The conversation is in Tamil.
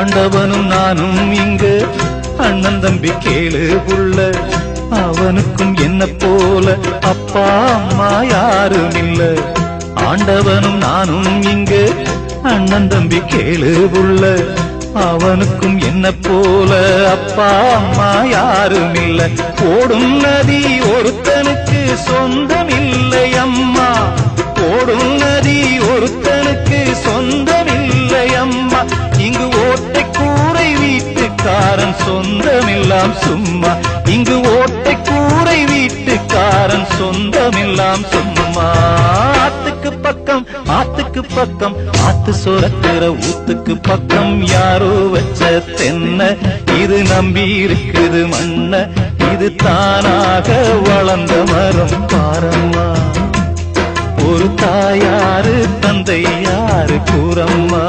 ஆண்டவனும் நானும் இங்கு அண்ணன் தம்பி கேளு புள்ள, அவனுக்கும் என்ன போல அப்பா அம்மா யாரும் இல்ல. ஆண்டவனும் நானும் இங்கு அண்ணன் தம்பி கேளு புள்ள, அவனுக்கும் என்ன போல அப்பா அம்மா யாரும் இல்ல. ஓடும் நதி ஒருத்தனுக்கு சொந்தம் இல்லை அம்மா, ஓடும் நதி ஒருத்தனுக்கு சொந்தம் இல்லை அம்மா. இங்கு ஓட்டை கூரை வீட்டுக்காரன் சொந்தமெல்லாம் சும்மா, இங்கு ஓட்டை கூரை வீட்டுக்காரன் சொந்தமெல்லாம் சும்மா. ஆத்துக்கு பக்கம் ஆத்துக்கு பக்கம் ஆத்து சுரக்கிற ஊத்துக்கு பக்கம் யாரோ வச்ச தென்ன, இது நம்பி இருக்குது மண்ண, இது தானாக வளர்ந்த மரம் பாரம்மா. ஒரு தாயாரு தந்தை யாரு கூறம்மா.